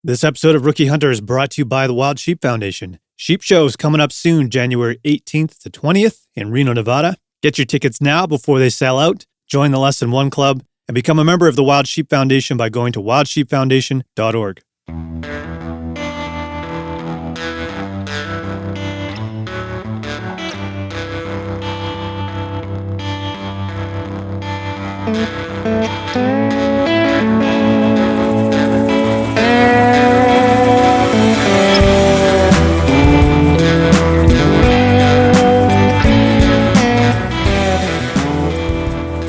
This episode of Rookie Hunter is brought to you by the Wild Sheep Foundation. Sheep Show is coming up soon, January 18th to 20th in Reno, Nevada. Get your tickets now before they sell out. Join the Less Than One Club and become a member of the Wild Sheep Foundation by going to wildsheepfoundation.org.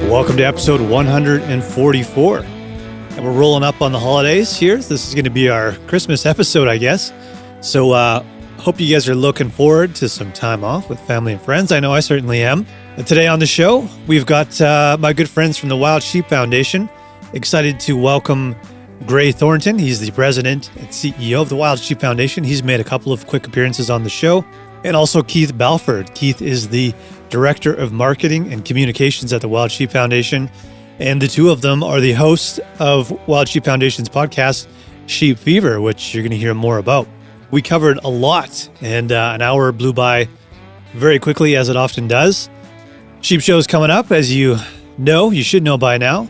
Welcome to episode 144. And we're rolling up on the holidays here. This is going to be our Christmas episode, I guess. So hope you guys are looking forward to some time off with family and friends. I know I certainly am. And today on the show, we've got my good friends from the Wild Sheep Foundation. Excited to welcome Gray Thornton. He's the president and CEO of the Wild Sheep Foundation. He's made a couple of quick appearances on the show. And also Keith Balfourd. Keith is the Director of Marketing and Communications at the Wild Sheep Foundation. And the two of them are the hosts of Wild Sheep Foundation's podcast, Sheep Fever, which you're going to hear more about. We covered a lot, and an hour blew by very quickly, as it often does. Sheep Show is coming up, as you know, you should know by now.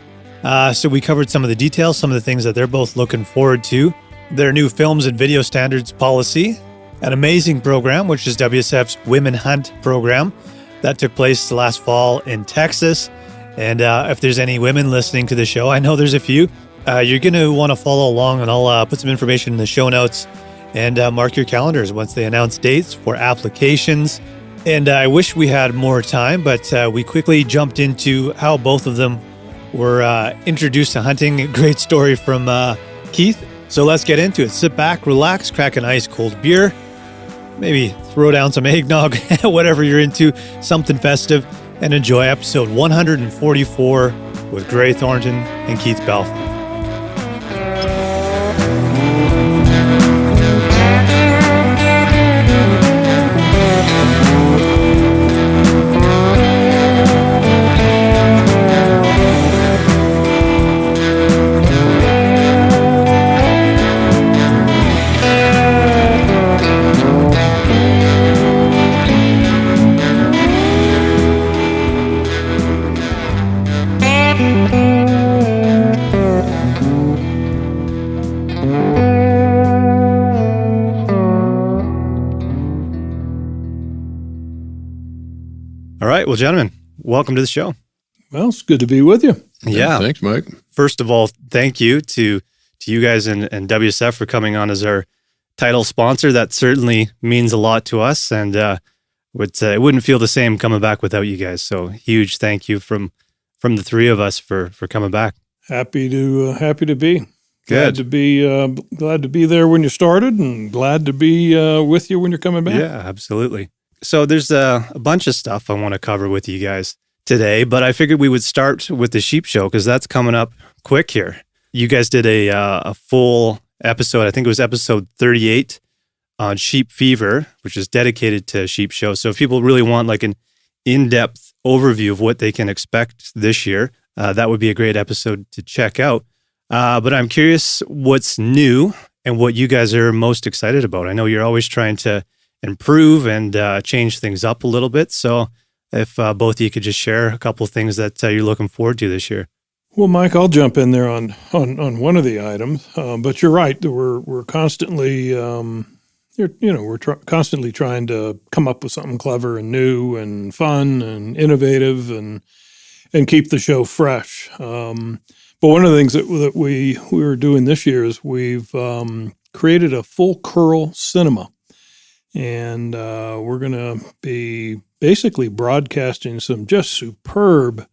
So we covered some of the details, some of the things that they're both looking forward to. Their new films and video standards policy, an amazing program, which is WSF's Women Hunt program. That took place last fall in Texas. And if there's any women listening to the show, I know there's a few, you're going to want to follow along, and I'll put some information in the show notes and mark your calendars once they announce dates for applications. And I wish we had more time, but we quickly jumped into how both of them were introduced to hunting. A great story from Keith. So let's get into it. Sit back, relax, crack an ice cold beer. Maybe throw down some eggnog, whatever you're into, something festive, and enjoy episode 144 with Gray Thornton and Keith Balfour. Well, gentlemen, welcome to the show. Well, it's good to be with you. Yeah. Thanks, Mike. First of all, thank you to you guys and WSF for coming on as our title sponsor. That certainly means a lot to us, and it wouldn't feel the same coming back without you guys. So huge thank you from the three of us for coming back. Happy to be. Good. Glad to be there when you started, and glad to be with you when you're coming back. Yeah, absolutely. So there's a bunch of stuff I want to cover with you guys today, but I figured we would start with the Sheep Show because that's coming up quick here. You guys did a full episode, I think it was episode 38 on Sheep Fever, which is dedicated to Sheep Show. So if people really want like an in-depth overview of what they can expect this year, that would be a great episode to check out. But I'm curious what's new and what you guys are most excited about. I know you're always trying to improve and change things up a little bit. So if both of you could just share a couple of things that you're looking forward to this year. Well, Mike, I'll jump in there on one of the items, but you're right. We're constantly, constantly trying to come up with something clever and new and fun and innovative and keep the show fresh. But one of the things that we were doing this year is we've created a full curl cinema. And we're going to be basically broadcasting some just superb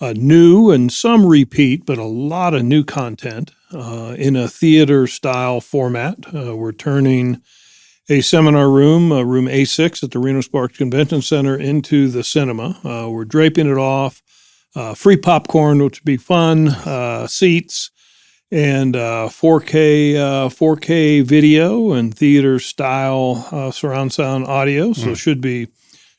new and some repeat, but a lot of new content in a theater-style format. We're turning a seminar room, room A6 at the Reno Sparks Convention Center, into the cinema. We're draping it off, free popcorn, which would be fun, seats, and 4K video and theater style surround sound audio. So should be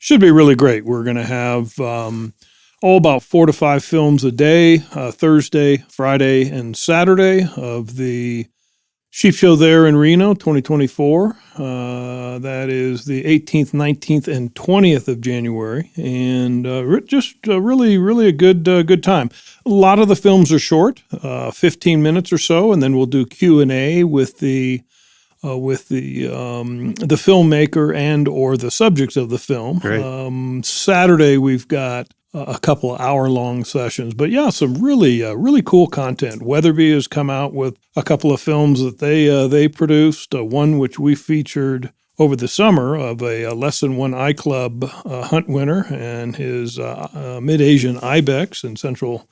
really great. We're going to have about 4 to 5 films a day, Thursday, Friday, and Saturday of the Sheep Show there in Reno, 2024. That is the 18th, 19th, and 20th of January, and just really a good time. A lot of the films are short, 15 minutes or so, and then we'll do Q&A with the filmmaker and or the subjects of the film. Great. Saturday we've got a couple of hour-long sessions. But yeah, some really cool content. Weatherby has come out with a couple of films that they produced, one which we featured over the summer of a Lesson 1 iClub hunt winner and his mid-Asian ibex in Central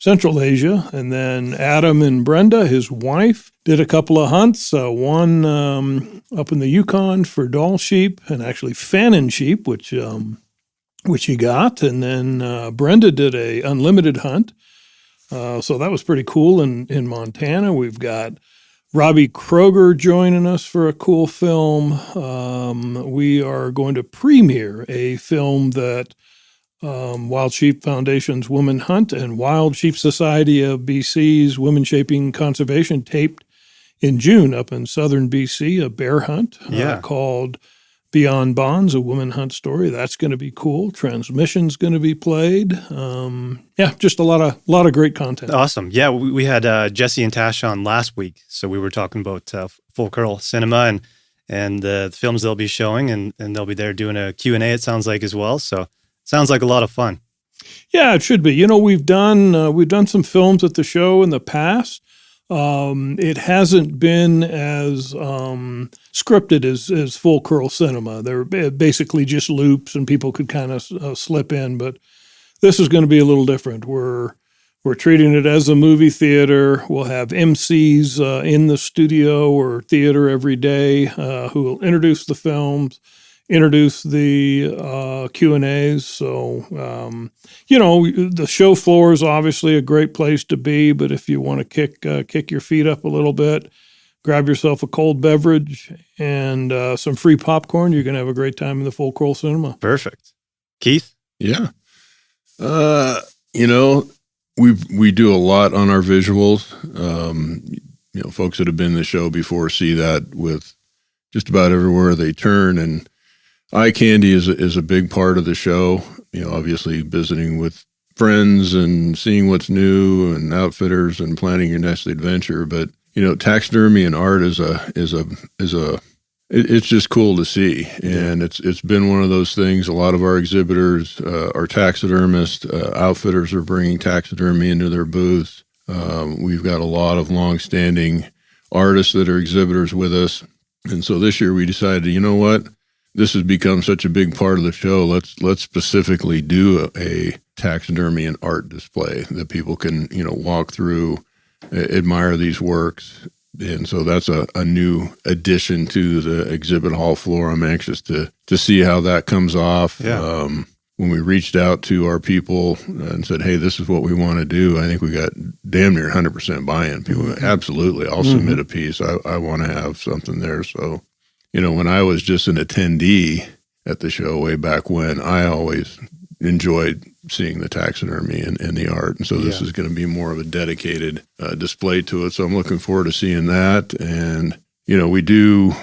Asia. And then Adam and Brenda, his wife, did a couple of hunts, one up in the Yukon for Dall sheep and actually Fannin sheep, which he got. And then Brenda did a unlimited hunt. So that was pretty cool in Montana. We've got Robbie Kroger joining us for a cool film. We are going to premiere a film that Wild Sheep Foundation's Women Hunt and Wild Sheep Society of BC's Women Shaping Conservation taped in June up in southern BC, a bear hunt called Beyond Bonds, a woman hunt story. That's going to be cool. Transmission's going to be played. Just a lot of great content. Awesome. Yeah, we had Jesse and Tash on last week, so we were talking about Full Curl Cinema and the films they'll be showing, and they'll be there doing a Q&A, it sounds like, as well. So sounds like a lot of fun. Yeah, it should be. You know, we've done some films at the show in the past. It hasn't been as scripted as Full Curl Cinema. They're basically just loops, and people could kind of slip in. But this is going to be a little different. We're treating it as a movie theater. We'll have MCs in the studio or theater every day who will introduce the films, introduce the Q&As. So, the show floor is obviously a great place to be, but if you want to kick your feet up a little bit, grab yourself a cold beverage and some free popcorn, you're going to have a great time in the Full Curl Cinema. Perfect. Keith? Yeah. We do a lot on our visuals. Folks that have been in the show before see that with just about everywhere they turn, and eye candy is a big part of the show. Obviously visiting with friends and seeing what's new and outfitters and planning your next adventure. But taxidermy and art is it's just cool to see, and it's been one of those things. A lot of our exhibitors are taxidermists. Outfitters are bringing taxidermy into their booths. We've got a lot of longstanding artists that are exhibitors with us, and so this year we decided, you know what? This has become such a big part of the show. Let's specifically do a taxidermy and art display that people can, walk through, admire these works. And so that's a new addition to the exhibit hall floor. I'm anxious to see how that comes off. Yeah. When we reached out to our people and said, hey, this is what we want to do, I think we got damn near 100% buy-in. People went, absolutely, I'll submit a piece. I want to have something there. So, when I was just an attendee at the show way back when, I always enjoyed seeing the taxidermy and the art. And so this is going to be more of a dedicated display to it. So I'm looking forward to seeing that. And, we do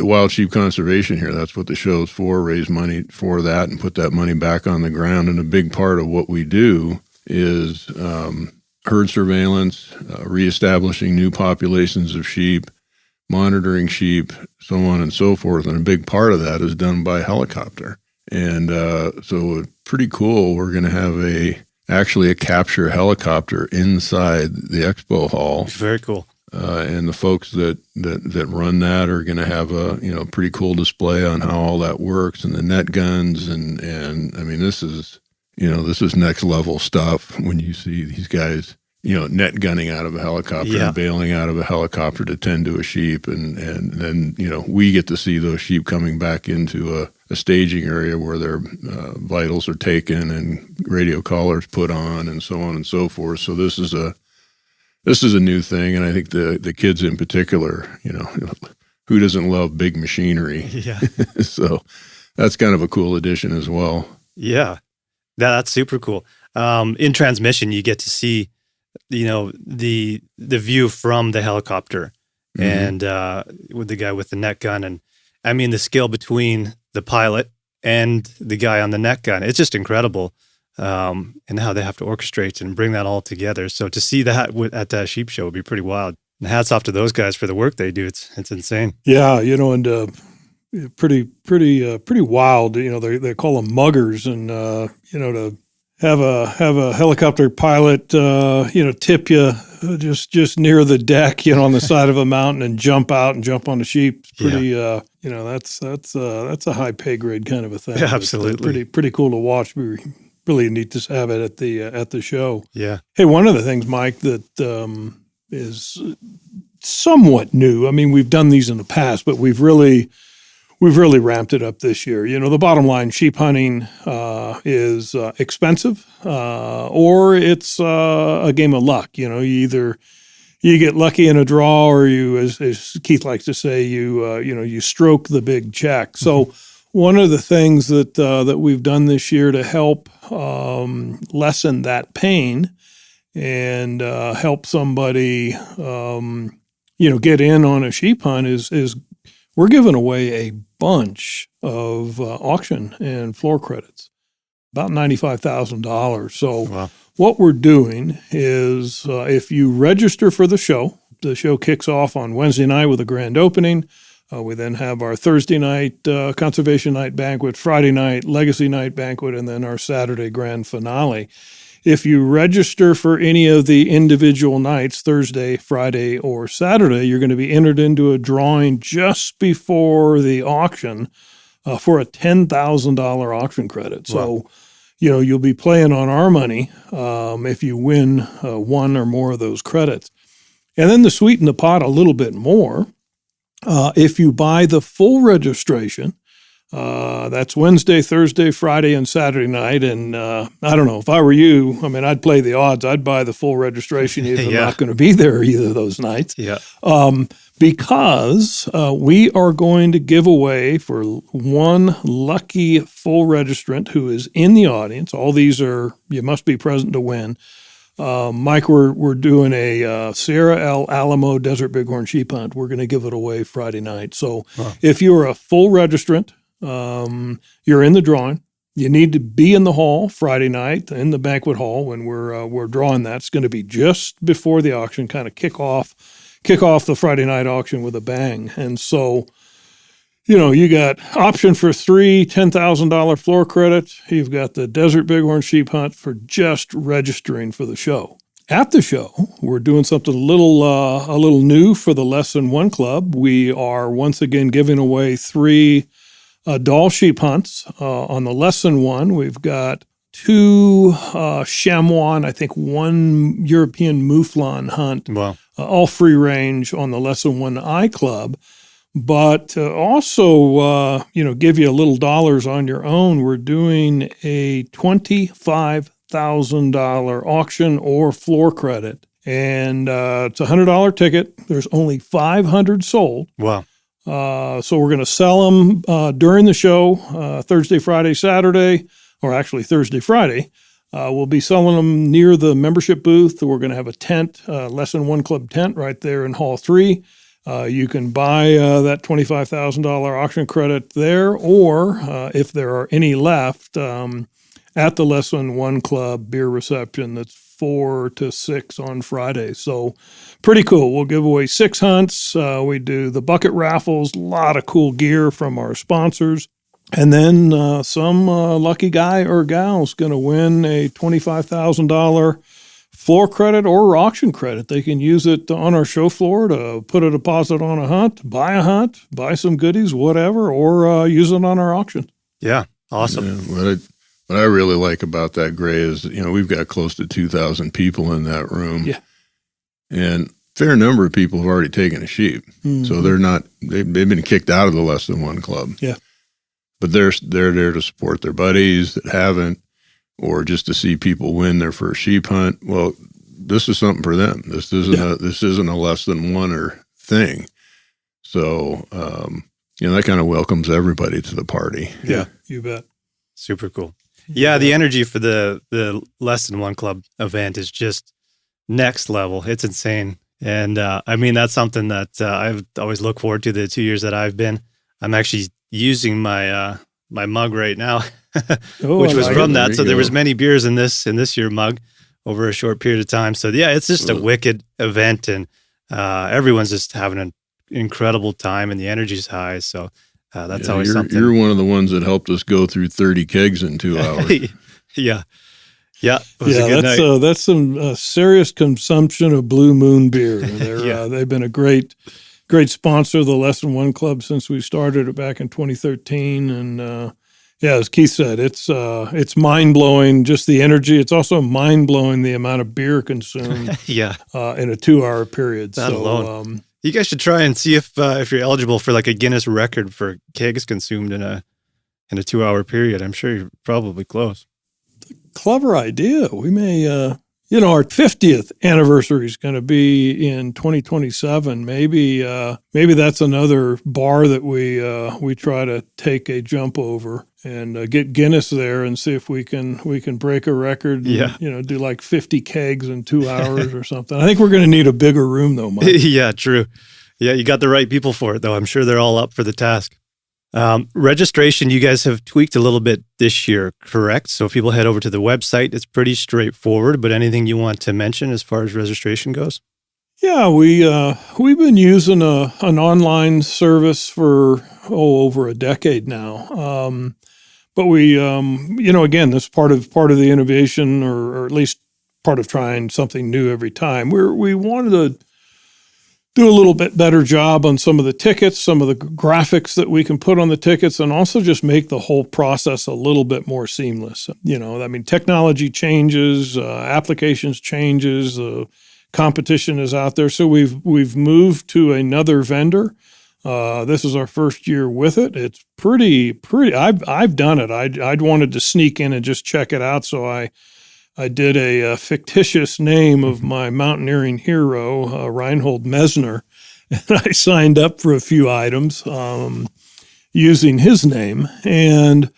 wild sheep conservation here. That's what the show's for, raise money for that and put that money back on the ground. And a big part of what we do is herd surveillance, reestablishing new populations of sheep, monitoring sheep, so on and so forth. And a big part of that is done by helicopter. And so pretty cool. We're going to have actually a capture helicopter inside the expo hall. Very cool. And the folks that run that are going to have a pretty cool display on how all that works, and the net guns and I mean this is next level stuff when you see these guys net gunning out of a helicopter and bailing out of a helicopter to tend to a sheep, and then we get to see those sheep coming back into a staging area where their vitals are taken and radio collars put on and so on and so forth. So this is a new thing, and I think the kids in particular, who doesn't love big machinery? Yeah. So that's kind of a cool addition as well. Yeah, that's super cool. In transmission, you get to see, the view from the helicopter, and with the guy with the net gun. And I mean, the skill between the pilot and the guy on the net gun, it's just incredible. And how they have to orchestrate and bring that all together. So to see that at that sheep show would be pretty wild. And hats off to those guys for the work they do. It's insane. Yeah, and pretty wild. They call them muggers, and to have a helicopter pilot, tip you just near the deck, on the side of a mountain and jump out and jump on the sheep. Pretty, that's a high pay grade kind of a thing. Yeah, absolutely. Pretty cool to watch. We really need to have it at the show. Yeah. Hey, one of the things, Mike, that is somewhat new. I mean, we've done these in the past, but we've really ramped it up this year. The bottom line, sheep hunting is expensive, or it's a game of luck. You get lucky in a draw, or you, as Keith likes to say, you stroke the big check. So one of the things that we've done this year to help lessen that pain and help somebody get in on a sheep hunt is we're giving away a bunch of auction and floor credits, about $95,000. So wow. What we're doing is if you register for the show kicks off on Wednesday night with a grand opening. We then have our Thursday night conservation night banquet, Friday night legacy night banquet, and then our Saturday grand finale. If you register for any of the individual nights, Thursday, Friday, or Saturday, you're going to be entered into a drawing just before the auction for a $10,000 auction credit. Wow. So, you'll be playing on our money if you win one or more of those credits. And then to sweeten the pot a little bit more, if you buy the full registration, that's Wednesday, Thursday, Friday, and Saturday night. And I don't know, if I were you, I mean, I'd play the odds. I'd buy the full registration if I'm not going to be there either of those nights. Yeah. Because we are going to give away for one lucky full registrant who is in the audience. All these are, you must be present to win. Mike, we're doing a Sierra El Alamo Desert Bighorn Sheep Hunt. We're going to give it away Friday night. So if you're a full registrant, you're in the drawing. You need to be in the hall Friday night in the banquet hall when we're drawing that. It's going to be just before the auction, kind of kick off the Friday night auction with a bang. And so, you got option for 3 $10,000 floor credits. You've got the Desert Bighorn Sheep Hunt for just registering for the show. At the show, we're doing something a little new for the Less Than One Club. We are once again giving away 3 Doll sheep hunts. On the Less Than One, we've got 2 chamois, and I think 1 European mouflon hunt. Wow. All free range on the Less Than One Eye Club. But also, give you a little dollars on your own. We're doing a $25,000 auction or floor credit. And it's a $100 ticket. There's only 500 sold. Wow. So we're going to sell them during the show, Thursday, Friday, Saturday, or actually Thursday, Friday. We'll be selling them near the membership booth. We're going to have a tent, Less Than One Club tent right there in Hall 3. You can buy that $25,000 auction credit there, or if there are any left, at the Less Than One Club beer reception that's 4 to 6 on Friday. So pretty cool. We'll give away 6 hunts. We do the bucket raffles, a lot of cool gear from our sponsors. And then some lucky guy or gal is going to win a $25,000 floor credit or auction credit. They can use it on our show floor to put a deposit on a hunt, buy some goodies, whatever, or use it on our auction. Yeah, awesome. Yeah, what I really like about that, Gray, is, we've got close to 2,000 people in that room. Yeah. And a fair number of people have already taken a sheep. Mm-hmm. So they've been kicked out of the Less Than One Club. Yeah. But they're there to support their buddies that haven't, or just to see people win their first sheep hunt. Well, this is something for them. This isn't a Less Than Oneer thing. So, that kind of welcomes everybody to the party. Yeah, you bet. Super cool. Yeah, the energy for the Less Than One Club event is just next level. It's insane. And I mean, that's something that I've always looked forward to the 2 years that I've been. I'm actually using my my mug right now, which was from that. So there was many beers in this year mug over a short period of time. So yeah, it's just a wicked event, and everyone's just having an incredible time, and the energy's high. So that's always something. You're one of the ones that helped us go through 30 kegs in 2 hours. Yeah. Yeah, it was a good night. That's some serious consumption of Blue Moon beer. They've been a great sponsor of the Lesson One Club since we started it back in 2013. And as Keith said, it's mind blowing, just the energy. It's also mind blowing the amount of beer consumed. In a 2-hour period. That alone. You guys should try and see if you're eligible for like a Guinness record for kegs consumed in a 2-hour period. I'm sure you're probably close. Clever idea. We may, our 50th anniversary is going to be in 2027. Maybe that's another bar that we try to take a jump over and get Guinness there and see if we can break a record. And, do like 50 kegs in 2 hours or something. I think we're going to need a bigger room though, Mike. Yeah, true. Yeah, you got the right people for it though. I'm sure they're all up for the task. Registration, you guys have tweaked a little bit this year, correct? So if people head over to the website, it's pretty straightforward, but anything you want to mention as far as registration goes? Yeah, we've been using an online service for over a decade now. But we, again, this part of the innovation, or at least part of trying something new every time. We wanted to do a little bit better job on some of the tickets, some of the graphics that we can put on the tickets, and also just make the whole process a little bit more seamless. Technology changes, applications changes, competition is out there. So we've moved to another vendor. This is our first year with it. It's pretty. I've done it. I'd wanted to sneak in and just check it out. So I did a fictitious name of my mountaineering hero, Reinhold Messner, and I signed up for a few items using his name, and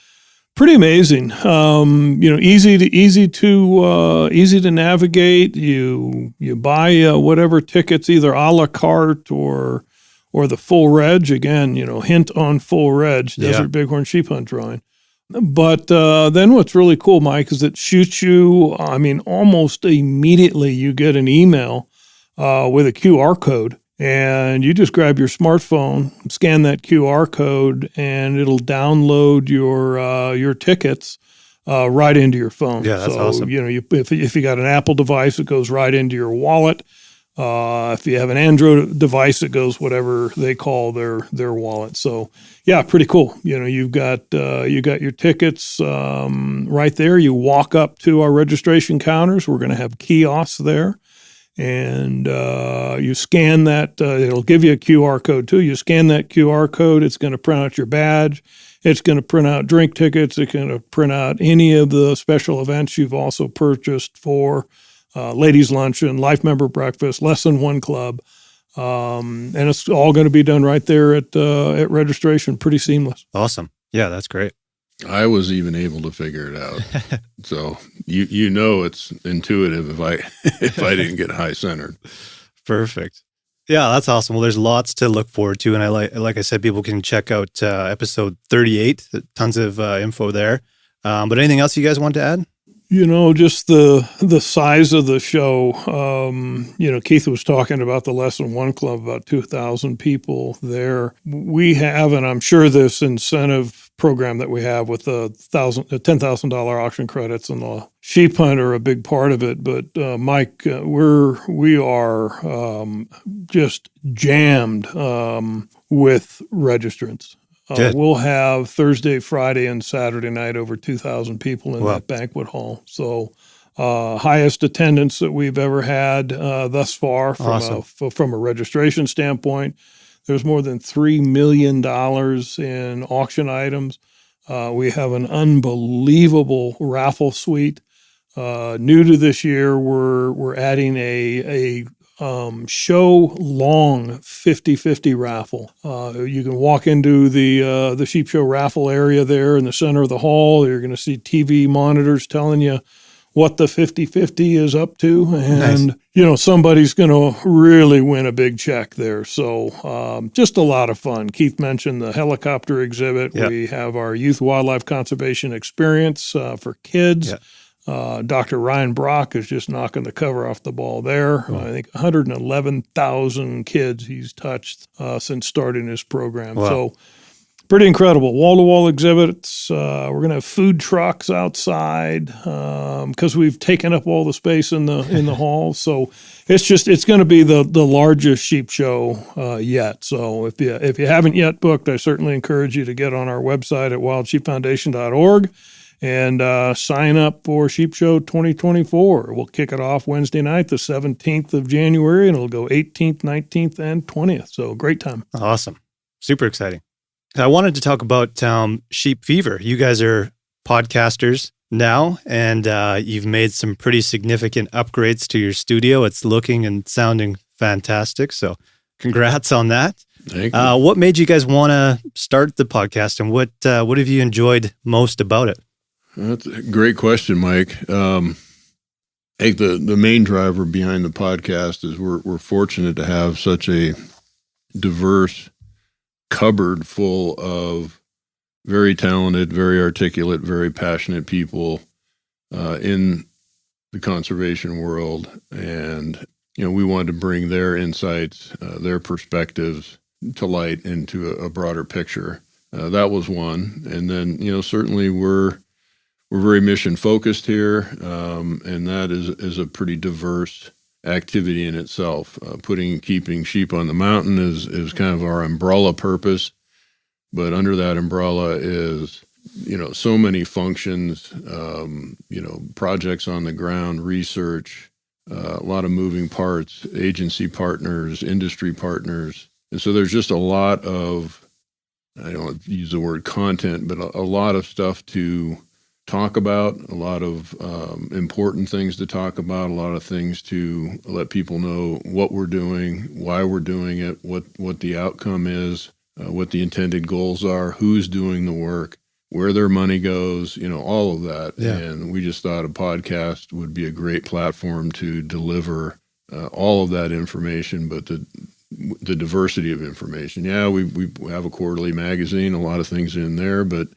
pretty amazing. Easy to navigate. You buy whatever tickets, either a la carte or the full reg. Again, hint on full reg, Desert Bighorn Sheep Hunt drawing. But then what's really cool, Mike, is it shoots you, almost immediately you get an email with a QR code, and you just grab your smartphone, scan that QR code, and it'll download your tickets right into your phone. Yeah, that's awesome. If you got an Apple device, it goes right into your wallet. If you have an Android device, it goes whatever they call their wallet. So yeah, pretty cool. You've got your tickets right there. You walk up to our registration counters. We're going to have kiosks there, and you scan that. It'll give you a QR code too. You scan that QR code. It's going to print out your badge. It's going to print out drink tickets. It's going to print out any of the special events you've also purchased for ladies' luncheon, life member breakfast, Lesson One Club, and it's all going to be done right there at registration. Pretty seamless. Awesome. Yeah, that's great. I was even able to figure it out. So it's intuitive if I didn't get high centered. Perfect. Yeah, that's awesome. Well, there's lots to look forward to, and like I said, people can check out episode 38. Tons of info there. But anything else you guys want to add? Just the size of the show. Keith was talking about the Lesson One Club, about 2,000 people there. We have, and I'm sure this incentive program that we have with the $10,000 auction credits and the sheep hunt are a big part of it. But Mike, we are just jammed with registrants. We'll have Thursday, Friday, and Saturday night over 2,000 people in that banquet hall. So highest attendance that we've ever had thus far from a registration standpoint. There's more than $3 million in auction items. We have an unbelievable raffle suite. New to this year, we're adding a show long 50-50 raffle. You can walk into the sheep show raffle area there in the center of the hall. You're going to see TV monitors telling you what the 50-50 is up to. And, somebody's going to really win a big check there. So just a lot of fun. Keith mentioned the helicopter exhibit. Yep. We have our Youth Wildlife Conservation Experience for kids. Yep. Dr. Ryan Brock is just knocking the cover off the ball there. Cool. I think 111,000 kids he's touched since starting his program. Wow. So pretty incredible. Wall-to-wall exhibits. We're going to have food trucks outside because we've taken up all the space in the hall. So it's going to be the largest sheep show yet. So if you haven't yet booked, I certainly encourage you to get on our website at wildsheepfoundation.org. And sign up for Sheep Show 2024. We'll kick it off Wednesday night, the 17th of January, and it'll go 18th, 19th, and 20th. So great time. Awesome. Super exciting. I wanted to talk about sheep fever. You guys are podcasters now, and you've made some pretty significant upgrades to your studio. It's looking and sounding fantastic. So congrats on that. Thank you. What made you guys want to start the podcast, and what have you enjoyed most about it? That's a great question, Mike. I think the main driver behind the podcast is we're fortunate to have such a diverse cupboard full of very talented, very articulate, very passionate people in the conservation world. And, we wanted to bring their insights, their perspectives to light into a broader picture. That was one. And then, certainly we're very mission focused here, and that is a pretty diverse activity in itself. Keeping sheep on the mountain is kind of our umbrella purpose, but under that umbrella is so many functions, projects on the ground, research, a lot of moving parts, agency partners, industry partners, and so there's just a lot of, I don't use the word content, but a lot of stuff to talk about, a lot of important things to talk about, a lot of things to let people know what we're doing, why we're doing it, what the outcome is, what the intended goals are, who's doing the work, where their money goes, all of that. Yeah. And we just thought a podcast would be a great platform to deliver all of that information, but the diversity of information. Yeah, we have a quarterly magazine, a lot of things in there, but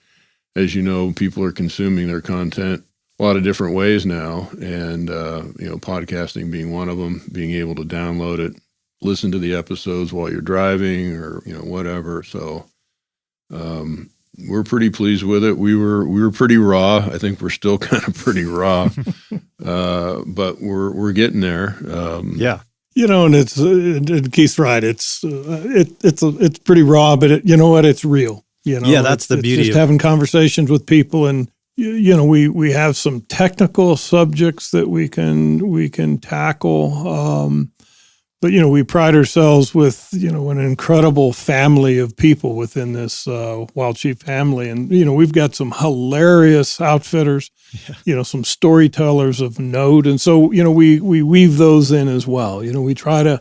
as you know, people are consuming their content a lot of different ways now, and podcasting being one of them. Being able to download it, listen to the episodes while you're driving, or whatever. So we're pretty pleased with it. We were pretty raw. I think we're still kind of pretty raw, but we're getting there. Yeah. And it's and Keith's right. It's pretty raw, but it's real. That's the beauty of just having conversations with people, and we have some technical subjects that we can tackle, but we pride ourselves with an incredible family of people within this wild sheep family, and we've got some hilarious outfitters, some storytellers of note, and so we weave those in as well. We try to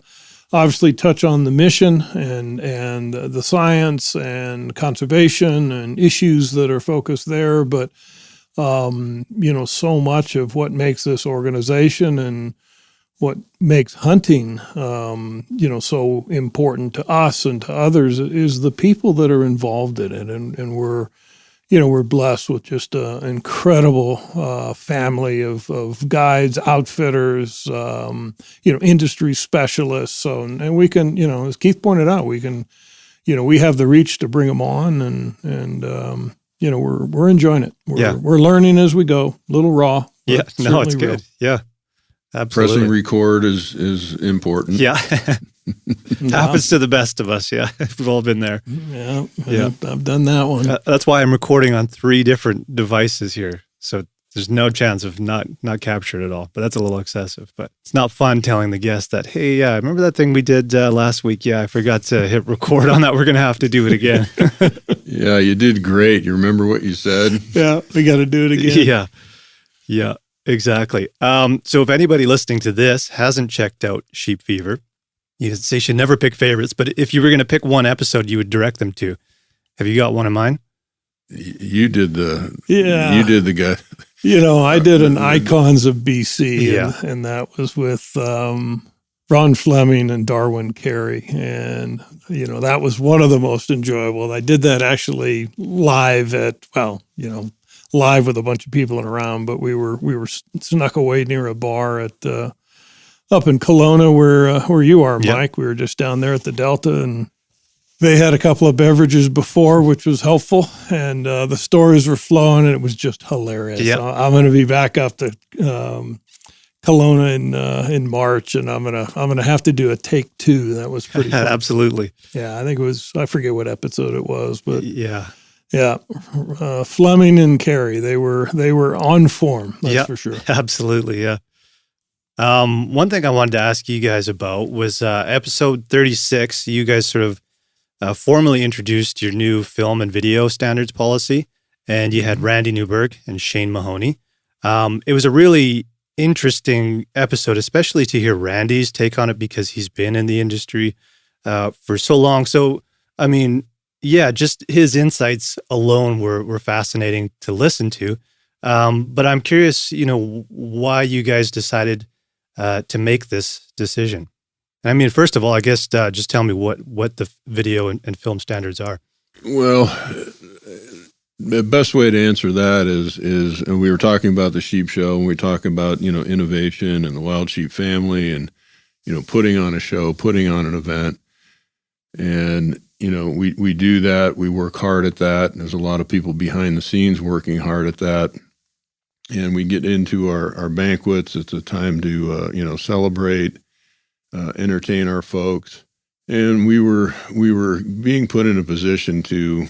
obviously touch on the mission and the science and conservation and issues that are focused there. But, so much of what makes this organization and what makes hunting, so important to us and to others is the people that are involved in it. And we're blessed with just an incredible family of guides, outfitters, industry specialists. So, and we can, as Keith pointed out, we can, we have the reach to bring them on, and we're enjoying it. We're learning as we go. A little raw. Yeah, no, it's real. good. Yeah, absolutely. Press and record is important. Yeah. Happens to the best of us. Yeah. We've all been there. Yeah. Yeah. I've done that one. That's why I'm recording on 3 different devices here. So there's no chance of not captured at all, but that's a little excessive. But it's not fun telling the guest that, hey, yeah, remember that thing we did last week? Yeah, I forgot to hit record on that. We're going to have to do it again. Yeah, you did great. You remember what you said? Yeah, we got to do it again. Yeah, exactly. So if anybody listening to this hasn't checked out Sheep Fever, you could say you should never pick favorites, but if you were going to pick one episode you would direct them to, have you got one in mind? You did the Yeah. You did the guy. I did an Icons of BC, Yeah. and that was with Ron Fleming and Darwin Carey, and that was one of the most enjoyable. I did that actually live live with a bunch of people around, but we were snuck away near a bar at up in Kelowna where you are, Yep. Mike. We were just down there at the Delta, and they had a couple of beverages before, which was helpful, and the stories were flowing, and it was just hilarious. Yep. I'm going to be back up to Kelowna in March, and I'm gonna have to do a take 2. That was pretty fun. Absolutely. Yeah, I think I forget what episode it was, but Yeah. yeah, Fleming and Carey, they were on form. That's for sure. Absolutely. Yeah. One thing I wanted to ask you guys about was episode 36. You guys sort of formally introduced your new film and video standards policy, and you had Randy Newberg and Shane Mahoney. It was a really interesting episode, especially to hear Randy's take on it because he's been in the industry for so long. So, I mean, yeah, just his insights alone were fascinating to listen to. But I'm curious, why you guys decided to make this decision. And I mean, first of all, I guess just tell me what the video and film standards are. Well, the best way to answer that is, and we were talking about the sheep show, and we were talking about, innovation and the wild sheep family and, putting on a show, putting on an event. And, we do that. We work hard at that. And there's a lot of people behind the scenes working hard at that. And we get into our banquets. It's a time to, celebrate, entertain our folks. And we were being put in a position to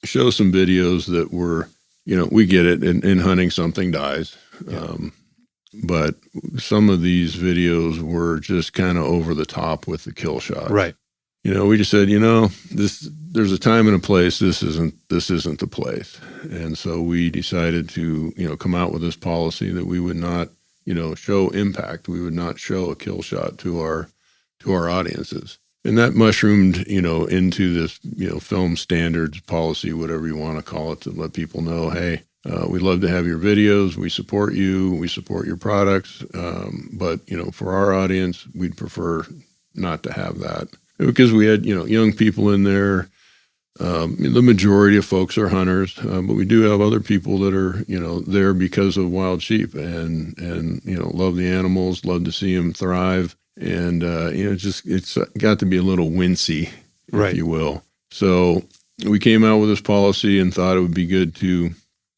show some videos that were, we get it, in hunting something dies. Yeah. But some of these videos were just kind of over the top with the kill shots. Right. We just said, there's a time and a place. This isn't the place. And so we decided to, come out with this policy that we would not, show impact. We would not show a kill shot to our audiences. And that mushroomed, into this, film standards policy, whatever you want to call it, to let people know, hey, we'd love to have your videos. We support you. We support your products. But, for our audience, we'd prefer not to have that. Because we had, young people in there. The majority of folks are hunters, but we do have other people that are, there because of wild sheep and love the animals, love to see them thrive. And, it's got to be a little wincy, if you will. So we came out with this policy and thought it would be good to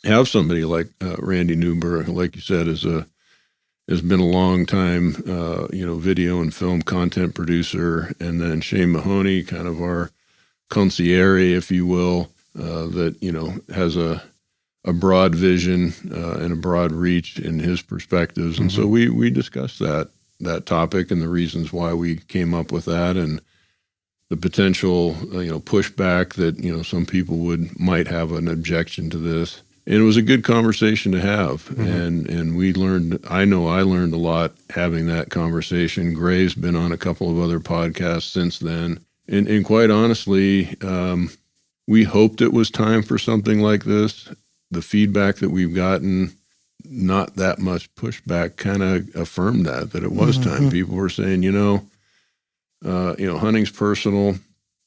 have somebody like Randy Newberg, like you said, has been a long time, video and film content producer. And then Shane Mahoney, kind of our concierge, if you will, that, has a broad vision and a broad reach in his perspectives. And so we discussed that topic and the reasons why we came up with that and the potential, pushback that, some people might have an objection to this. And it was a good conversation to have. And we learned, I learned a lot having that conversation. Gray's been on a couple of other podcasts since then. And quite honestly, we hoped it was time for something like this. The feedback that we've gotten, not that much pushback, kind of affirmed that it was time. People were saying, hunting's personal.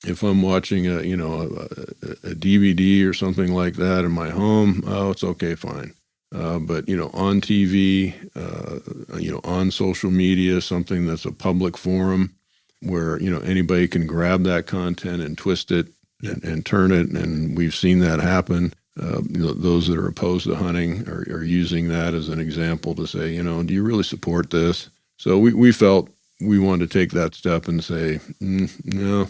If I'm watching a DVD or something like that in my home, it's okay, fine. But, on TV, on social media, something that's a public forum where, anybody can grab that content and twist it and turn it. And we've seen that happen. Those that are opposed to hunting are using that as an example to say, do you really support this? So we felt we wanted to take that step and say, no,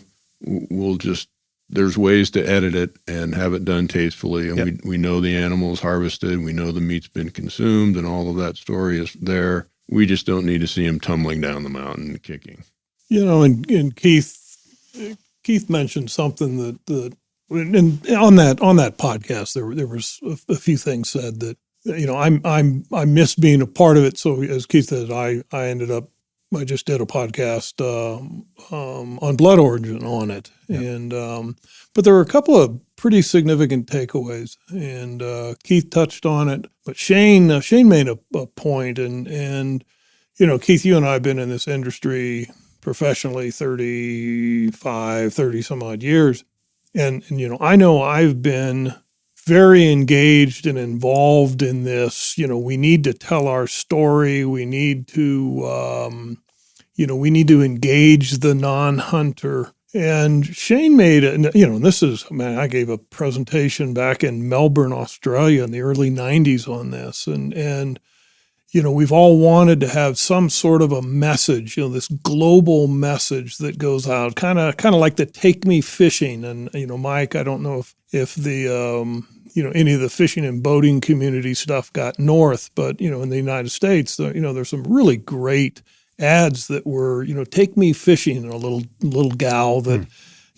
there's ways to edit it and have it done tastefully. And we know the animal's harvested. We know the meat's been consumed and all of that story is there. We just don't need to see him tumbling down the mountain and kicking. And Keith mentioned something that and on that podcast, there was a few things said that, I miss being a part of it. So as Keith said, I just did a podcast on blood origin on it. And but there were a couple of pretty significant takeaways, and Keith touched on it. But Shane made a point, and Keith, you and I have been in this industry professionally 30 some odd years, and I know I've been very engaged and involved in this. We need to tell our story. We need to engage the non-hunter. And Shane made it, I gave a presentation back in Melbourne, Australia in the early 90s on this. And we've all wanted to have some sort of a message, this global message that goes out, kind of like the Take Me Fishing. And, Mike, I don't know if the, any of the fishing and boating community stuff got north, but, in the United States, there's some really great ads that were, Take Me Fishing, a little gal that,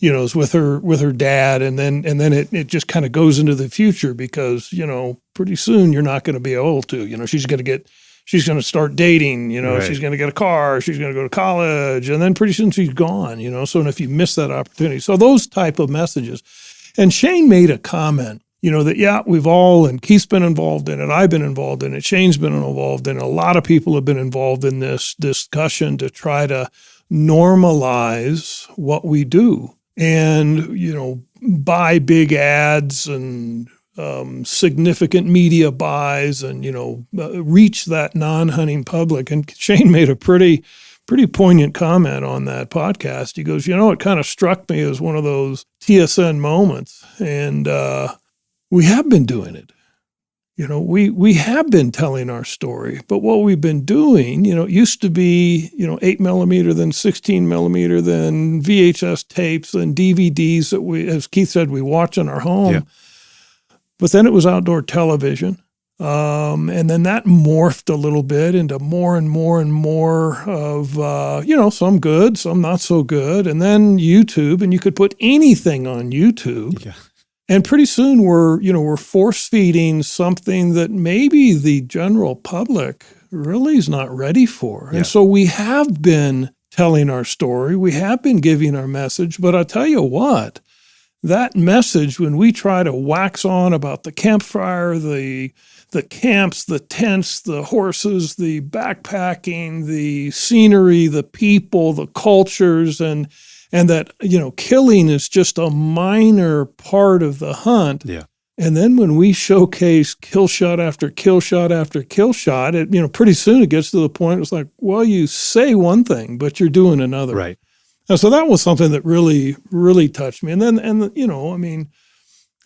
is with her dad. And then it just kind of goes into the future because, pretty soon you're not going to be able to, she's going to start dating, right. She's going to get a car, she's going to go to college, and then pretty soon she's gone, So and if you miss that opportunity, so those type of messages. And Shane made a comment, that, we've all, and Keith's been involved in it, I've been involved in it, Shane's been involved in it, a lot of people have been involved in this discussion to try to normalize what we do and, buy big ads and significant media buys and, reach that non-hunting public. And Shane made a pretty poignant comment on that podcast. He goes, it kind of struck me as one of those TSN moments. And we have been doing it. We have been telling our story, but what we've been doing, it used to be, 8 millimeter, then 16 millimeter, then VHS tapes, then DVDs that we, as Keith said, we watch in our home. Yeah. But then it was outdoor television. And then that morphed a little bit into more and more and more of, some good, some not so good. And then YouTube, and you could put anything on YouTube. Yeah. And pretty soon we're force feeding something that maybe the general public really is not ready for. Yeah. And so we have been telling our story. We have been giving our message. But I'll tell you what, that message, when we try to wax on about the campfire, the camps, the tents, the horses, the backpacking, the scenery, the people, the cultures, and that, killing is just a minor part of the hunt. Yeah. And then when we showcase kill shot after kill shot after kill shot, pretty soon it gets to the point it's like, well, you say one thing, but you're doing another. Right. And so that was something that really, really touched me. And then,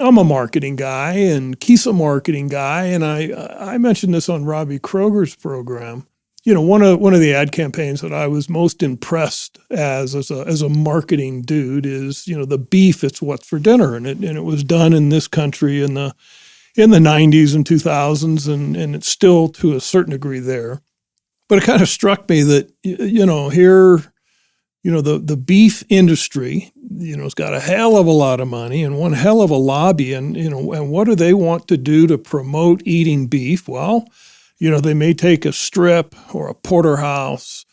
I'm a marketing guy and Keith's a marketing guy. And I mentioned this on Robbie Kroger's program. One of the ad campaigns that I was most impressed as a marketing dude is, the beef, it's what's for dinner. And it was done in this country in the 90s and 2000s, and it's still to a certain degree there. But it kind of struck me that, here, the beef industry, has got a hell of a lot of money and one hell of a lobby. And, and what do they want to do to promote eating beef? Well, they may take a strip or a porterhouse,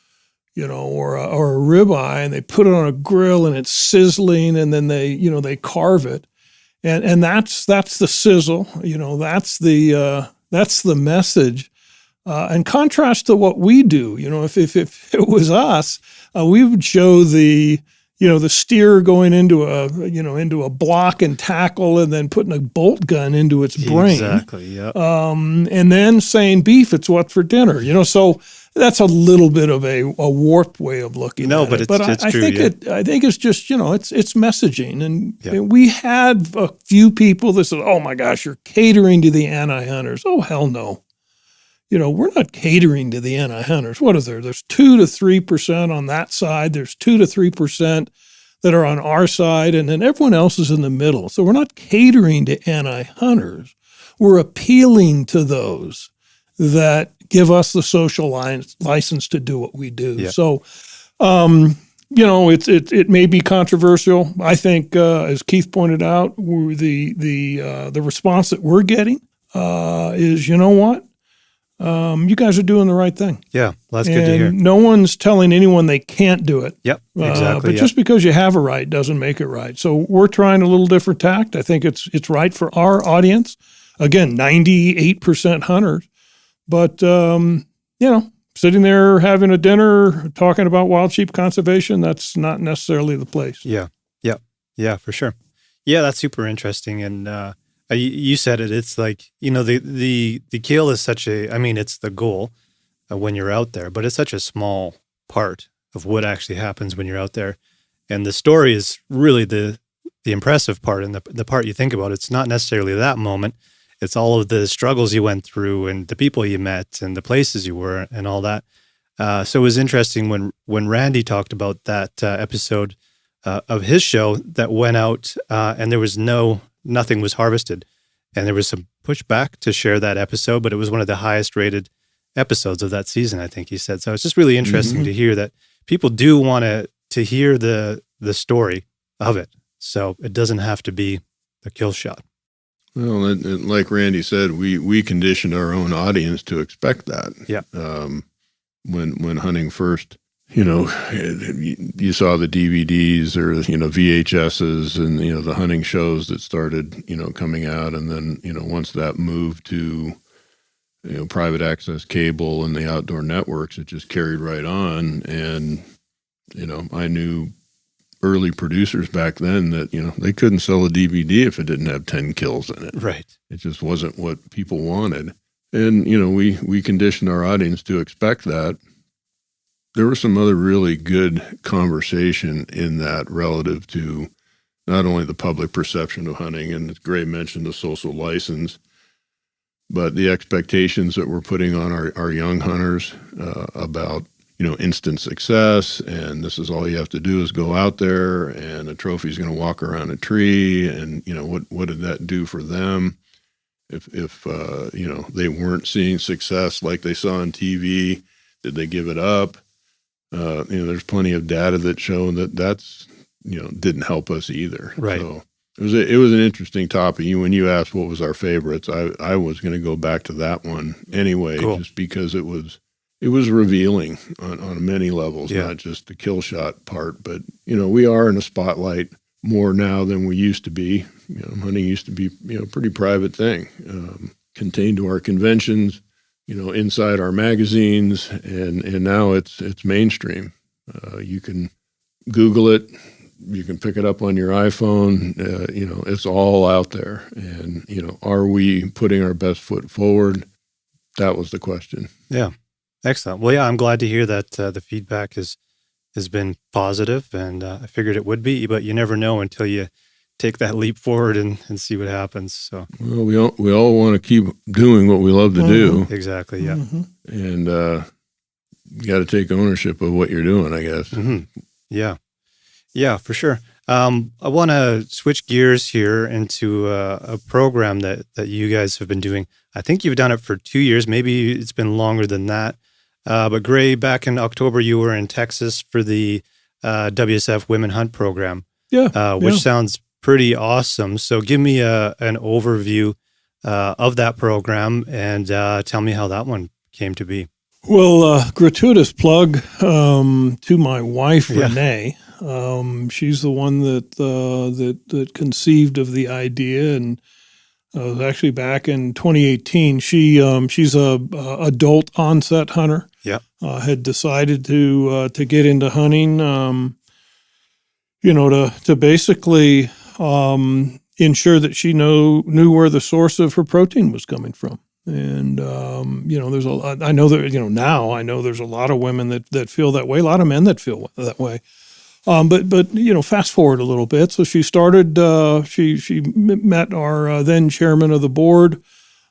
or a ribeye, and they put it on a grill and it's sizzling, and then they carve it. And that's the sizzle, that's the message. In contrast to what we do, if it was us, we would show the steer going into a block and tackle and then putting a bolt gun into its brain. Exactly, yeah. And then saying beef, it's what for dinner, so that's a little bit of a warped way of looking at it. But it's true. I think it's just, it's messaging. And we had a few people that said, oh my gosh, you're catering to the anti-hunters. Oh, hell no. We're not catering to the anti-hunters. What is there? There's 2 to 3% on that side. There's 2 to 3% that are on our side, and then everyone else is in the middle. So we're not catering to anti-hunters. We're appealing to those that give us the social license to do what we do. Yeah. So, it may be controversial. I think, as Keith pointed out, the response that we're getting is, you know what? you guys are doing the right thing. Yeah, well, that's good to hear. No one's telling anyone they can't do it. Yep, exactly. But just because you have a right doesn't make it right. So we're trying a little different tact. I think it's right for our audience. Again, 98% hunters. But, sitting there having a dinner, talking about wild sheep conservation, that's not necessarily the place. Yeah, for sure. Yeah, that's super interesting. And you said it. It's like, the kill is it's the goal when you're out there, but it's such a small part of what actually happens when you're out there. And the story is really the impressive part and the part you think about. It's not necessarily that moment. It's all of the struggles you went through and the people you met and the places you were and all that. So it was interesting when Randy talked about that episode of his show that went out and there was nothing was harvested. And there was some pushback to share that episode, but it was one of the highest rated episodes of that season, I think he said. So it's just really interesting to hear that people do want to hear the story of it. So it doesn't have to be the kill shot. Well, and like Randy said, we conditioned our own audience to expect that. Yeah. When hunting first, you saw the DVDs or, VHSs and, the hunting shows that started, coming out. And then, once that moved to, private access cable and the outdoor networks, it just carried right on. And, I knew early producers back then that, they couldn't sell a DVD if it didn't have 10 kills in it. Right. It just wasn't what people wanted. And, we conditioned our audience to expect that. There was some other really good conversation in that relative to not only the public perception of hunting, and Gray mentioned the social license, but the expectations that we're putting on our young hunters about, instant success, and this is all you have to do is go out there, and a trophy's going to walk around a tree, and, what did that do for them? If they weren't seeing success like they saw on TV, did they give it up? There's plenty of data that show that's, didn't help us either. Right. So it was an interesting topic. When you asked what was our favorites, I was going to go back to that one anyway, cool. Just because it was revealing on many levels, not just the kill shot part, but, we are in a spotlight more now than we used to be. Hunting used to be, a pretty private thing, contained to our conventions, inside our magazines, and now it's mainstream. You can Google it, you can pick it up on your iPhone, it's all out there. And, are we putting our best foot forward? That was the question. Yeah. Excellent. Well, yeah, I'm glad to hear that the feedback has been positive, and I figured it would be, but you never know until you take that leap forward and see what happens. So, well, we all want to keep doing what we love to do. Exactly. Yeah. And you got to take ownership of what you're doing, I guess. Yeah, for sure. I want to switch gears here into a program that you guys have been doing. I think you've done it for 2 years. Maybe it's been longer than that. But Gray, back in October, you were in Texas for the WSF Women Hunt program. Which sounds pretty awesome. So give me an overview of that program and tell me how that one came to be. Well, gratuitous plug to my wife, Renee. She's the one that conceived of the idea, and actually back in 2018. She's a adult onset hunter. Had decided to get into hunting. To basically ensure that she knew where the source of her protein was coming from. And, there's I know that, now I know there's a lot of women that feel that way, a lot of men that feel that way. But fast forward a little bit. So she started, she met our then chairman of the board,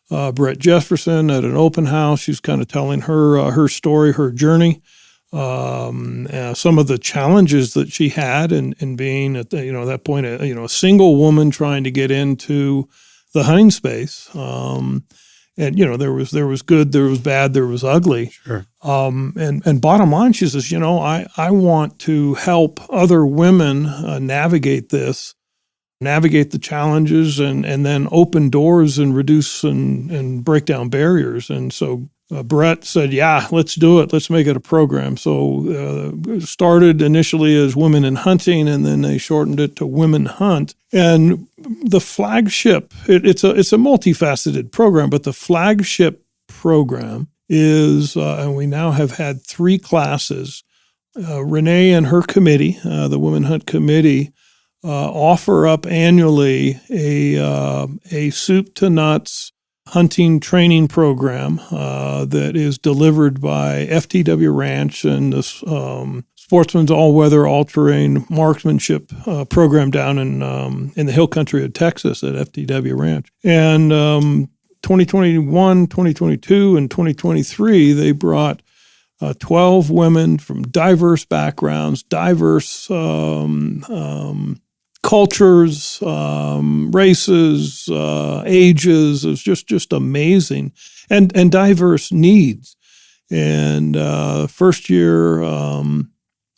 Brett Jefferson, at an open house. She's kind of telling her story, her journey. Some of the challenges that she had in being at that point, a single woman trying to get into the hunting space. And there was good, there was bad, there was ugly. Sure. And bottom line, she says, I want to help other women navigate the challenges and then open doors and reduce and break down barriers. And so Brett said, yeah, let's do it. Let's make it a program. So it started initially as Women in Hunting, and then they shortened it to Women Hunt. And the flagship, it's a multifaceted program, but the flagship program is, and we now have had 3 classes. Renee and her committee, the Women Hunt Committee, offer up annually a soup to nuts hunting training program that is delivered by FTW Ranch and the Sportsman's All-Weather All-Terrain Marksmanship program down in the hill country of Texas at FTW Ranch. And 2021, 2022, and 2023, they brought 12 women from diverse backgrounds, diverse cultures, races, ages. It's just amazing, and diverse needs. And first year,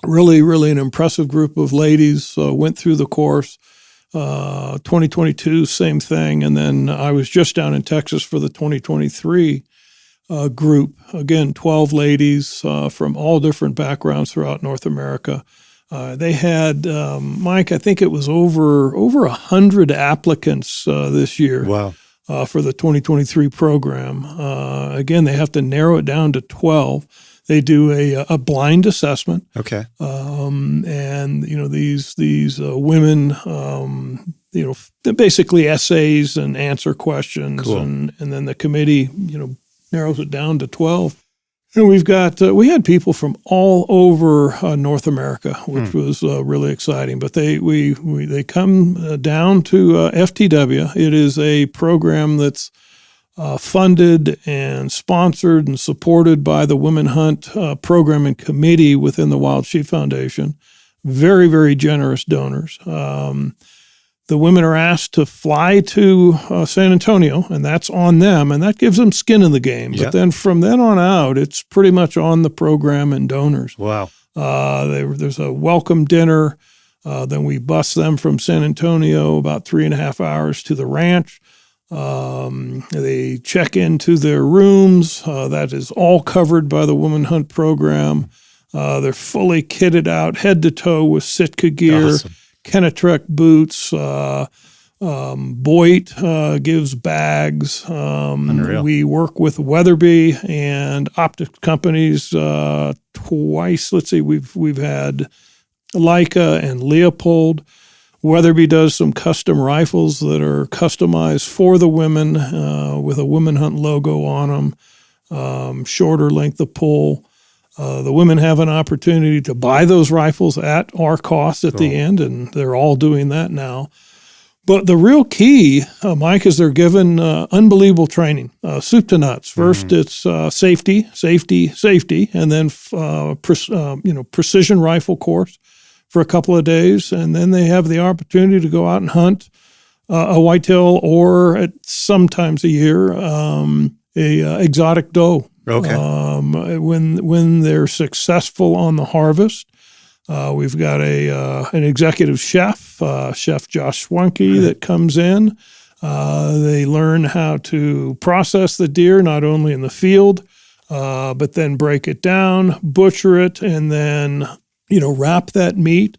really an impressive group of ladies went through the course. 2022, same thing. And then I was just down in Texas for the 2023 group. Again, 12 ladies from all different backgrounds throughout North America. They had, Mike, I think it was over 100 applicants this year. Wow. For the 2023 program. Again, they have to narrow it down to 12. They do a blind assessment. Okay. And these women, basically essays and answer questions. Cool. And then the committee, narrows it down to 12. And we had people from all over North America, which was really exciting. But they come down to FTW. It is a program that's funded and sponsored and supported by the Women Hunt program and committee within the Wild Sheep Foundation. Very, very generous donors. The women are asked to fly to San Antonio, and that's on them, and that gives them skin in the game. Yeah. But then from then on out, it's pretty much on the program and donors. Wow. There's a welcome dinner. Then we bus them from San Antonio about 3.5 hours to the ranch. They check into their rooms. That is all covered by the Women Hunt program. They're fully kitted out head to toe with Sitka gear. Awesome. Kenetrek boots, Boyd gives bags. Unreal. We work with Weatherby and optics companies twice. Let's see, we've had Leica and Leopold. Weatherby does some custom rifles that are customized for the women with a Women Hunt logo on them, shorter length of pull. The women have an opportunity to buy those rifles at our cost at the end, and they're all doing that now. But the real key, Mike, is they're given unbelievable training, soup to nuts. First, it's safety, and then precision rifle course for a couple of days, and then they have the opportunity to go out and hunt a whitetail or sometimes a year a exotic doe. Okay. When they're successful on the harvest, we've got an executive chef, Chef Josh Schwanke, that comes in. They learn how to process the deer, not only in the field, but then break it down, butcher it, and then wrap that meat.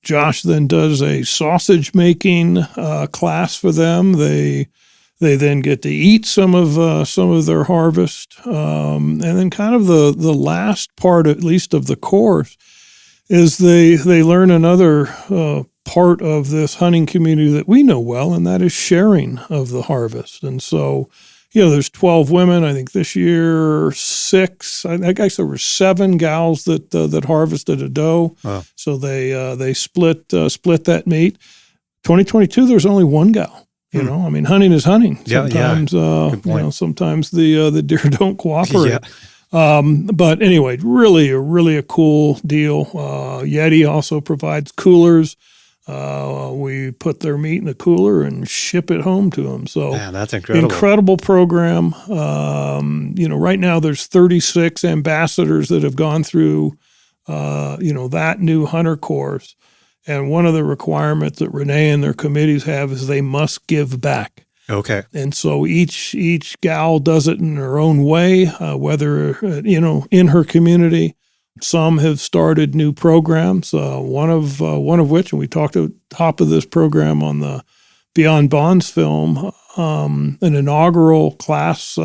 Josh then does a sausage making class for them. They then get to eat some of their harvest, and then kind of the last part, at least of the course, is they learn another part of this hunting community that we know well, and that is sharing of the harvest. And so, there's 12 women. I think this year 6. I guess there were 7 gals that harvested a doe. Wow. So they split that meat. 2022, there's only 1 gal. Hunting is hunting. Sometimes, sometimes the deer don't cooperate. Yeah. But anyway, really a cool deal. Yeti also provides coolers. We put their meat in the cooler and ship it home to them. So man, that's incredible. Incredible program. Right now there's 36 ambassadors that have gone through, that new hunter course. And one of the requirements that Renee and their committees have is they must give back. Okay. And so each gal does it in her own way, whether, in her community. Some have started new programs, one of which, and we talked at the top of this program on the Beyond Bonds film, an inaugural class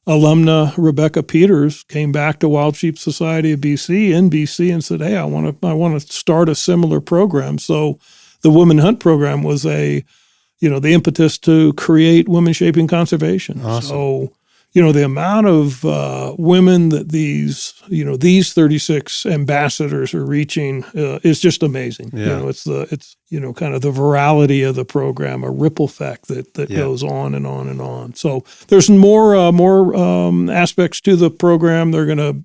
alumna, Rebecca Peters, came back to Wild Sheep Society of BC and said, "Hey, I want to start a similar program." So the Women Hunt program was the impetus to create Women Shaping Conservation. Awesome. So, the amount of women that these 36 ambassadors are reaching is just amazing. Yeah. It's kind of the virality of the program, a ripple effect that goes on and on and on. So there's more aspects to the program. They're going to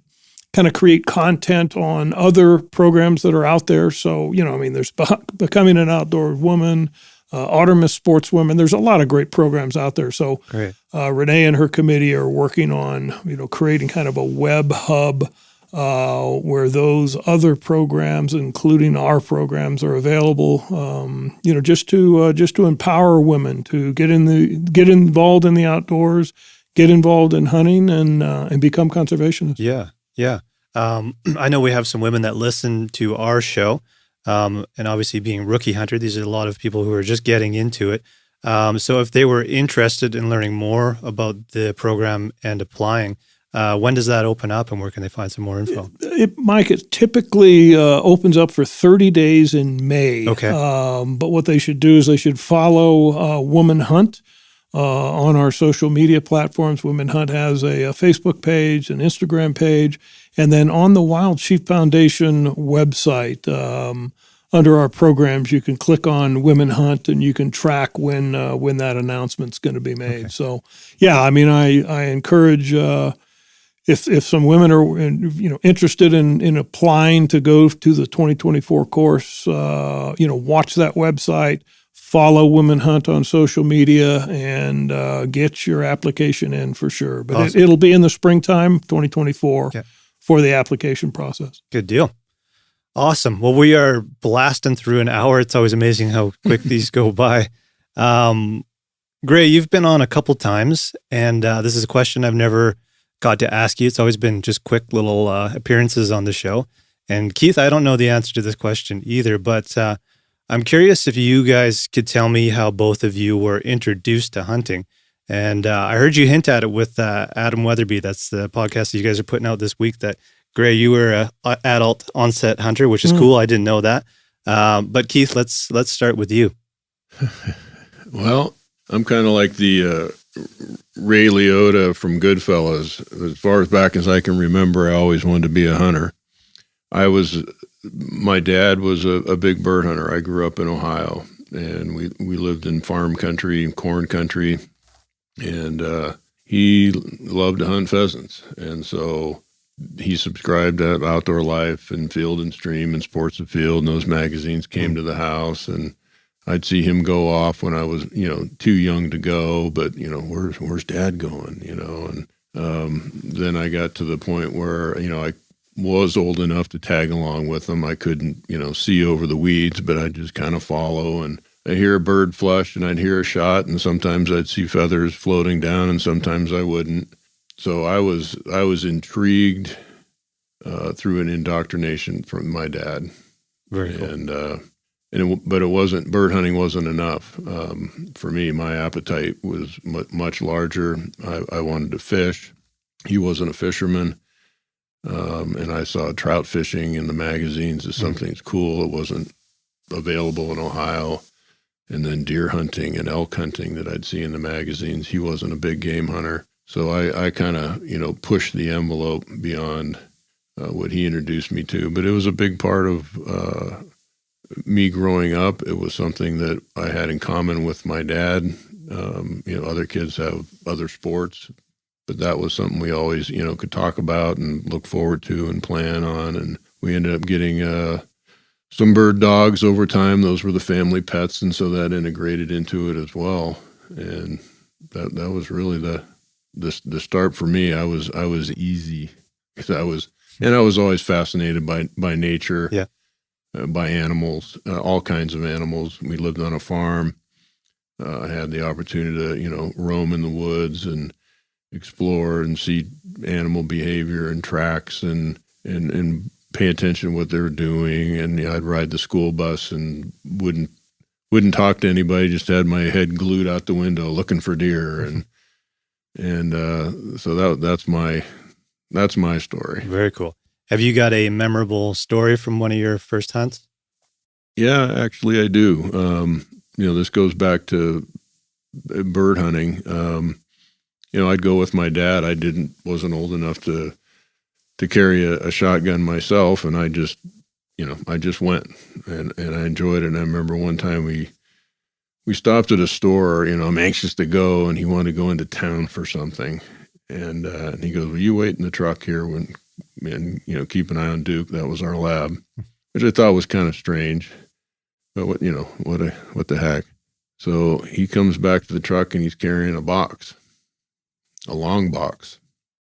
kind of create content on other programs that are out there. So, there's Becoming an Outdoor Woman, Artemis Sportswomen. There's a lot of great programs out there. So Renee and her committee are working on, creating kind of a web hub where those other programs, including our programs, are available. Just to empower women to get involved in the outdoors, get involved in hunting, and become conservationists. Yeah. I know we have some women that listen to our show. And obviously being rookie hunter, these are a lot of people who are just getting into it. So if they were interested in learning more about the program and applying, when does that open up and where can they find some more info? Mike, it typically opens up for 30 days in May. Okay. But what they should do is they should follow Women Hunt on our social media platforms. Women Hunt has a Facebook page, an Instagram page, and then on the Wild Sheep Foundation website, under our programs, you can click on Women Hunt and you can track when that announcement's going to be made. Okay. So, yeah, I encourage if some women are interested in applying to go to the 2024 course, watch that website. Follow Women Hunt on social media and get your application in for sure. But awesome. It'll be in the springtime, 2024, for the application process. Good deal. Awesome. Well, we are blasting through an hour. It's always amazing how quick these go by. Gray, you've been on a couple times, and this is a question I've never got to ask you. It's always been just quick little appearances on the show. And Keith, I don't know the answer to this question either, but I'm curious if you guys could tell me how both of you were introduced to hunting. And I heard you hint at it with Adam Weatherby. That's the podcast that you guys are putting out this week. That, Gray, you were an adult onset hunter, which is cool. I didn't know that. But Keith, let's start with you. Well, I'm kind of like the Ray Liotta from Goodfellas. As far as back as I can remember, I always wanted to be a hunter. My dad was a big bird hunter. I grew up in Ohio, and we lived in farm country, corn country, and he loved to hunt pheasants. And so he subscribed to Outdoor Life and Field and Stream and Sports Afield, and those magazines came to the house, and I'd see him go off when I was, too young to go, but, where's Dad going, and then I got to the point where, I was old enough to tag along with them. I couldn't, see over the weeds, but I'd just kind of follow, and I'd hear a bird flush and I'd hear a shot, and sometimes I'd see feathers floating down and sometimes I wouldn't. So I was intrigued through an indoctrination from my dad. Very cool. But it wasn't, bird hunting wasn't enough for me. My appetite was much larger. I wanted to fish. He wasn't a fisherman. And I saw trout fishing in the magazines as something that's cool. It wasn't available in Ohio. And then deer hunting and elk hunting that I'd see in the magazines. He wasn't a big game hunter. So I kind of, pushed the envelope beyond what he introduced me to. But it was a big part of me growing up. It was something that I had in common with my dad. Other kids have other sports, but that was something we always, could talk about and look forward to and plan on. And we ended up getting some bird dogs over time. Those were the family pets, and so that integrated into it as well. And that was really the start for me. I was easy because I was always fascinated by nature. Yeah. By animals, all kinds of animals. We lived on a farm. I had the opportunity to, roam in the woods and explore and see animal behavior and tracks and pay attention to what they were doing. And I'd ride the school bus and wouldn't talk to anybody, just had my head glued out the window looking for deer. So that's my story. Very cool. Have you got a memorable story from one of your first hunts? Yeah, actually I do. This goes back to bird hunting. I'd go with my dad. I wasn't old enough to carry a shotgun myself, and I just went and I enjoyed it. And I remember one time we stopped at a store, I'm anxious to go, and he wanted to go into town for something. And he goes, "Will you wait in the truck here and keep an eye on Duke?" That was our lab, which I thought was kind of strange, but what the heck? So he comes back to the truck and he's carrying a long box,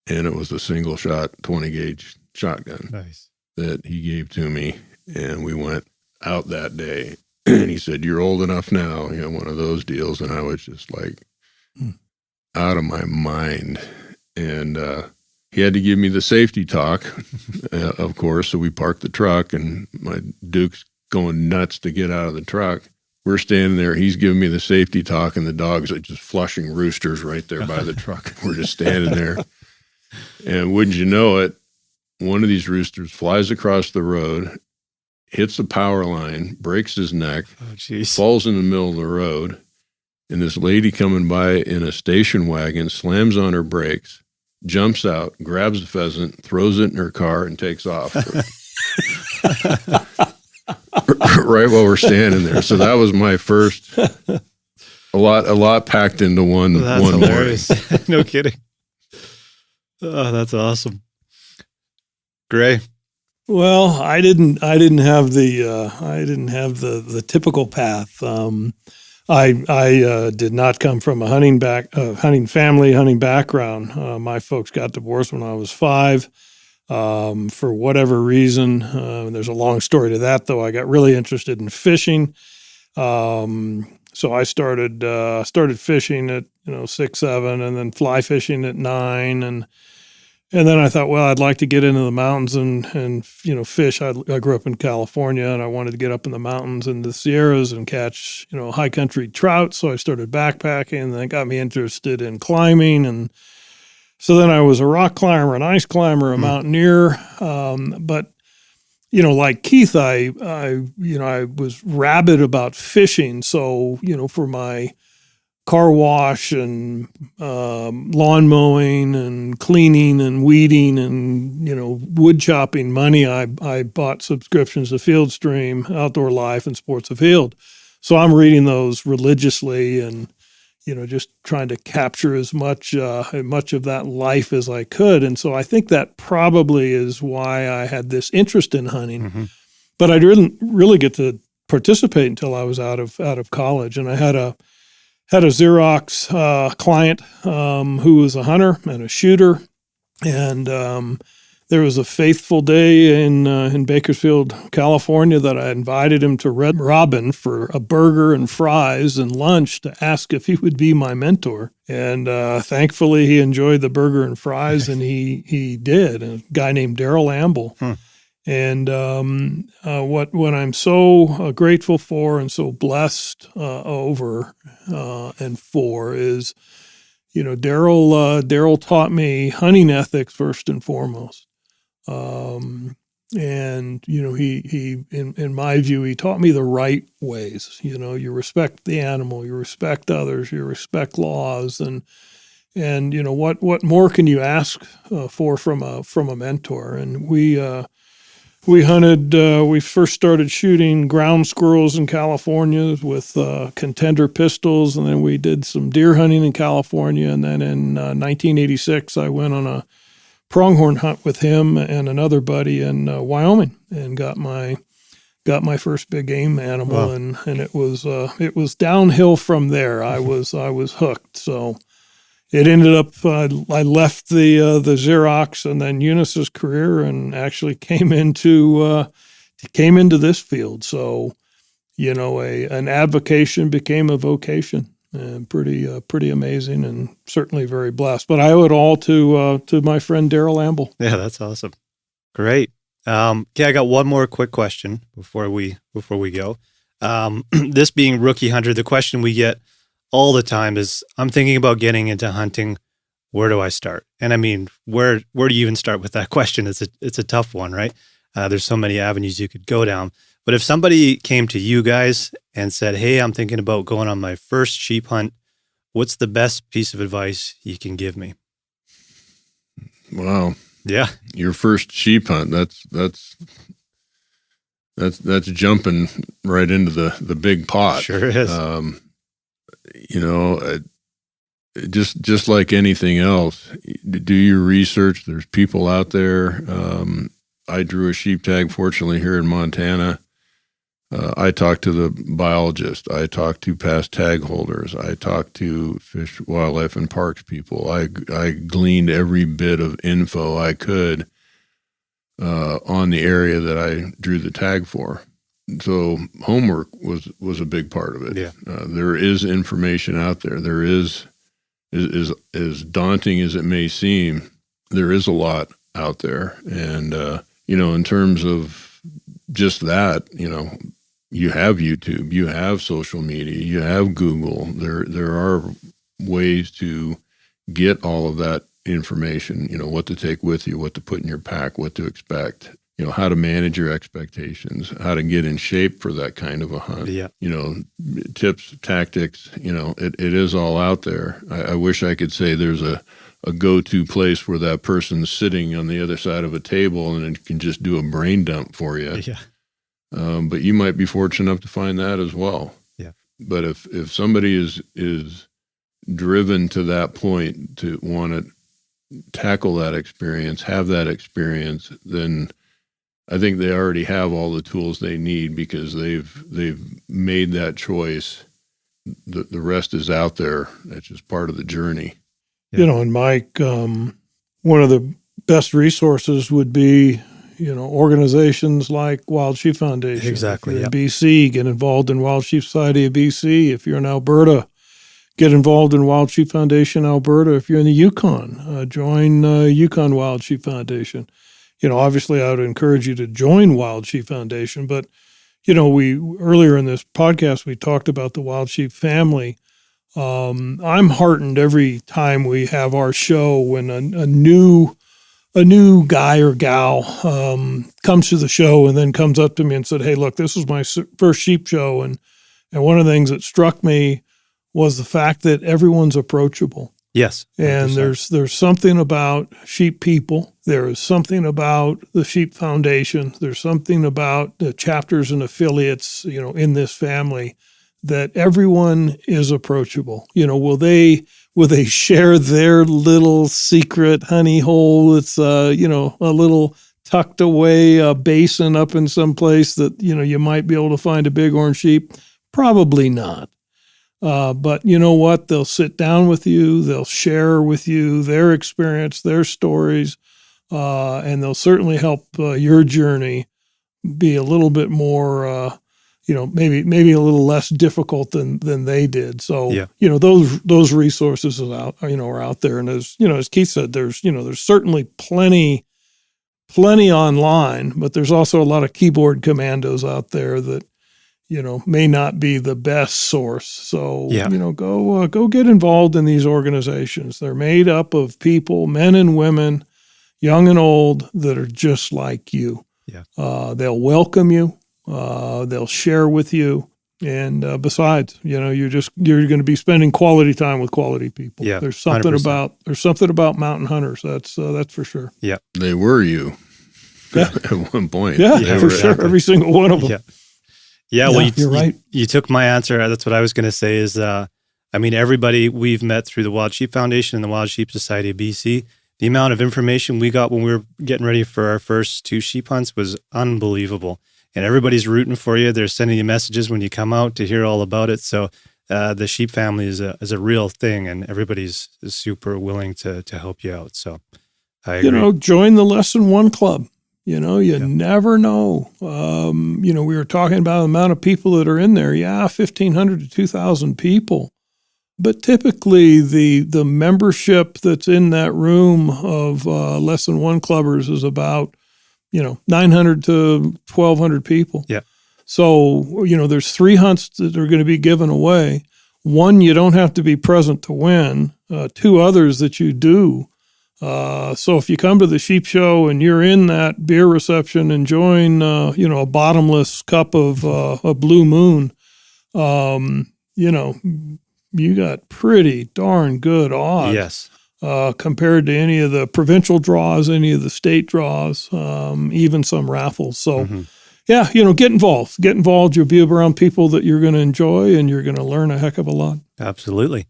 and it was a single shot 20 gauge shotgun. Nice. That he gave to me, and we went out that day. And he said, "You're old enough now," one of those deals. And I was just like out of my mind. And he had to give me the safety talk, of course. So we parked the truck, and my Duke's going nuts to get out of the truck. We're standing there. He's giving me the safety talk, and the dogs are just flushing roosters right there by the truck. We're just standing there. And wouldn't you know it, one of these roosters flies across the road, hits the power line, breaks his neck, falls in the middle of the road, and this lady coming by in a station wagon slams on her brakes, jumps out, grabs the pheasant, throws it in her car, and takes off. Right while we're standing there. So that was my first, a lot packed into one. That's one hilarious. No kidding. Oh, that's awesome. Gray. Well, I didn't have the typical path. I did not come from a hunting family, hunting background. My folks got divorced when I was 5. For whatever reason, there's a long story to that, though. I got really interested in fishing. So I started fishing at 6, 7, and then fly fishing at 9, and then I thought, well, I'd like to get into the mountains and fish. I grew up in California, and I wanted to get up in the mountains and the Sierras and catch high country trout. So I started backpacking, and that got me interested in climbing. And so then I was a rock climber, an ice climber, a mountaineer. But like Keith, I was rabid about fishing. So for my car wash and lawn mowing and cleaning and weeding and wood chopping money, I bought subscriptions to Field Stream, Outdoor Life, and Sports Afield. So I'm reading those religiously and just trying to capture as much of that life as I could. And so I think that probably is why I had this interest in hunting. Mm-hmm. But I didn't really get to participate until I was out of college, and I had a Xerox client who was a hunter and a shooter, and there was a faithful day in Bakersfield, California, that I invited him to Red Robin for a burger and fries and lunch to ask if he would be my mentor. And thankfully, he enjoyed the burger and fries, and he did. A guy named Daryl Amble. And what I'm so grateful for and so blessed over and for is, Daryl taught me hunting ethics first and foremost. And he in my view, he taught me the right ways. You respect the animal, you respect others, you respect laws, and what more can you ask for from a mentor? And we hunted. We first started shooting ground squirrels in California with contender pistols, and then we did some deer hunting in California. And then in 1986, I went on a pronghorn hunt with him and another buddy in Wyoming, and got my first big game animal. Wow. and it was downhill from there. I was hooked. So it ended up I left the Xerox and then Eunice's career, and actually came into this field. So an avocation became a vocation, and pretty amazing, and certainly very blessed. But I owe it all to my friend Daryl Amble. Yeah, that's awesome. Great. Okay, I got one more quick question before we go. This being Rookie Hunter, the question we get all the time is, I'm thinking about getting into hunting. Where do I start? And I mean, where do you even start with that question? It's a tough one, right? There's so many avenues you could go down. But if somebody came to you guys and said, hey, I'm thinking about going on my first sheep hunt, what's the best piece of advice you can give me? Wow. Yeah. Your first sheep hunt, that's jumping right into the big pot. Sure is. Just like anything else, do your research. There's people out there. I drew a sheep tag, fortunately, here in Montana. I talked to the biologist. I talked to past tag holders. I talked to Fish, Wildlife, and Parks people. I gleaned every bit of info I could on the area that I drew the tag for. So homework was a big part of it. Yeah. There is information out there. There is as daunting as it may seem, there is a lot out there. And, in terms of just that, you have YouTube, you have social media, you have Google. There are ways to get all of that information, what to take with you, what to put in your pack, what to expect, how to manage your expectations, how to get in shape for that kind of a hunt. Yeah. Tips, tactics, it is all out there. I wish I could say there's a go-to place where that person's sitting on the other side of a table and it can just do a brain dump for you. Yeah. But you might be fortunate enough to find that as well. Yeah. But if somebody is driven to that point to want to tackle that experience, have that experience, then I think they already have all the tools they need because they've made that choice. The rest is out there. That's just part of the journey. Yeah. And Mike, one of the best resources would be, organizations like Wild Sheep Foundation. Exactly. If you're in BC, get involved in Wild Sheep Society of BC. If you're in Alberta, get involved in Wild Sheep Foundation Alberta. If you're in the Yukon, join Yukon Wild Sheep Foundation. Obviously I would encourage you to join Wild Sheep Foundation, but, we earlier in this podcast, we talked about the wild sheep family. I'm heartened every time we have our show when a new guy or gal comes to the show and then comes up to me and said, hey, look, this is my first sheep show. And one of the things that struck me was the fact that everyone's approachable. Yes. 100%. And there's something about sheep people. There is something about the Sheep Foundation. There's something about the chapters and affiliates, in this family that everyone is approachable. Will they share their little secret honey hole? It's a little tucked away basin up in some place that, you might be able to find a bighorn sheep? Probably not. But you know what? They'll sit down with you. They'll share with you their experience, their stories, and they'll certainly help your journey be a little bit more, maybe a little less difficult than they did. So, yeah. Those resources are out there. And as Keith said, there's certainly plenty online, but there's also a lot of keyboard commandos out there that, may not be the best source. So, yeah. Go get involved in these organizations. They're made up of people, men and women, young and old, that are just like you. Yeah. They'll welcome you. They'll share with you. And besides, you're going to be spending quality time with quality people. Yeah. There's something 100%. about mountain hunters. That's for sure. Yeah. They were you. Yeah. At one point. Yeah, for sure. Every single one of them. Yeah. Yeah, well, you're right. You took my answer. That's what I was going to say is, everybody we've met through the Wild Sheep Foundation and the Wild Sheep Society of BC, the amount of information we got when we were getting ready for our first 2 sheep hunts was unbelievable. And everybody's rooting for you. They're sending you messages when you come out to hear all about it. So the sheep family is a real thing, and everybody's super willing to help you out. So I agree. Join the Lesson 1 Club. You never know. We were talking about the amount of people that are in there. Yeah, 1,500 to 2,000 people. But typically, the membership that's in that room of less than one clubbers is about 900 to 1,200 people. Yeah. So there's 3 hunts that are going to be given away. One, you don't have to be present to win. 2 others that you do. So if you come to the sheep show and you're in that beer reception enjoying a bottomless cup of a Blue Moon, you got pretty darn good odds. Yes. Compared to any of the provincial draws, any of the state draws, even some raffles. So, yeah, get involved. Get involved. You'll be around people that you're going to enjoy, and you're going to learn a heck of a lot. Absolutely.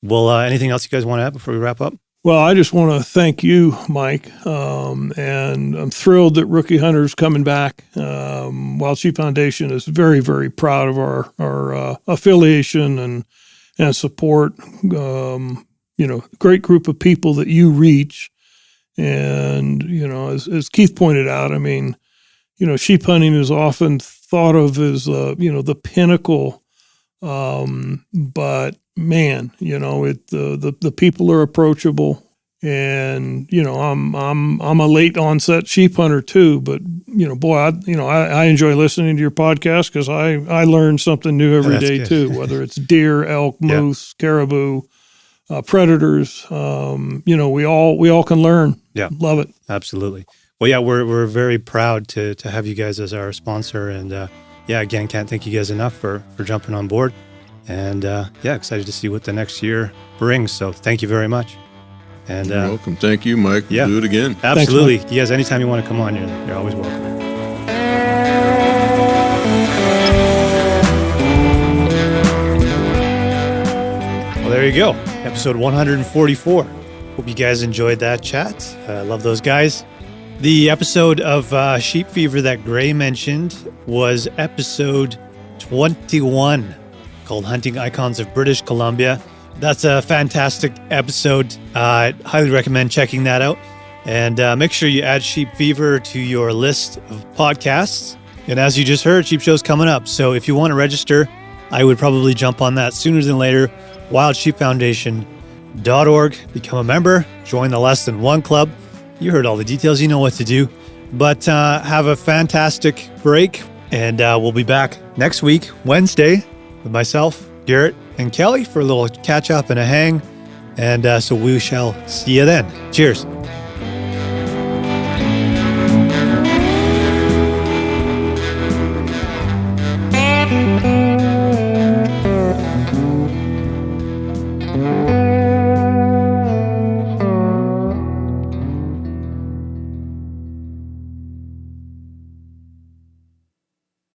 Well, anything else you guys want to add before we wrap up? Well, I just want to thank you, Mike, and I'm thrilled that Rookie Hunter's coming back. Wild Sheep Foundation is very, very proud of our affiliation and support. Great group of people that you reach. And, as Keith pointed out, I mean, sheep hunting is often thought of as, the pinnacle. But man, the people are approachable, and, I'm a late onset sheep hunter too, but, boy, I enjoy listening to your podcast because I learn something new every day too, whether it's deer, elk, moose, caribou, predators, we all can learn. Yeah. Love it. Absolutely. Well, yeah, we're very proud to have you guys as our sponsor, and again, can't thank you guys enough for jumping on board, and excited to see what the next year brings. So thank you very much. And you're welcome. Thank you, Mike. Yeah, do it again. Absolutely. Thanks, you guys, anytime you want to come on, you're always welcome. Well, there you go. Episode 144. Hope you guys enjoyed that chat. Love those guys. The episode of Sheep Fever that Gray mentioned was episode 21, called Hunting Icons of British Columbia. That's a fantastic episode. I highly recommend checking that out. And make sure you add Sheep Fever to your list of podcasts. And as you just heard, Sheep Show's coming up. So if you want to register, I would probably jump on that sooner than later. WildSheepFoundation.org. Become a member. Join the Less Than One Club. You heard all the details. You know what to do. But have a fantastic break. And we'll be back next week, Wednesday, with myself, Garrett, and Kelly for a little catch up and a hang. And so we shall see you then. Cheers. Mm-hmm.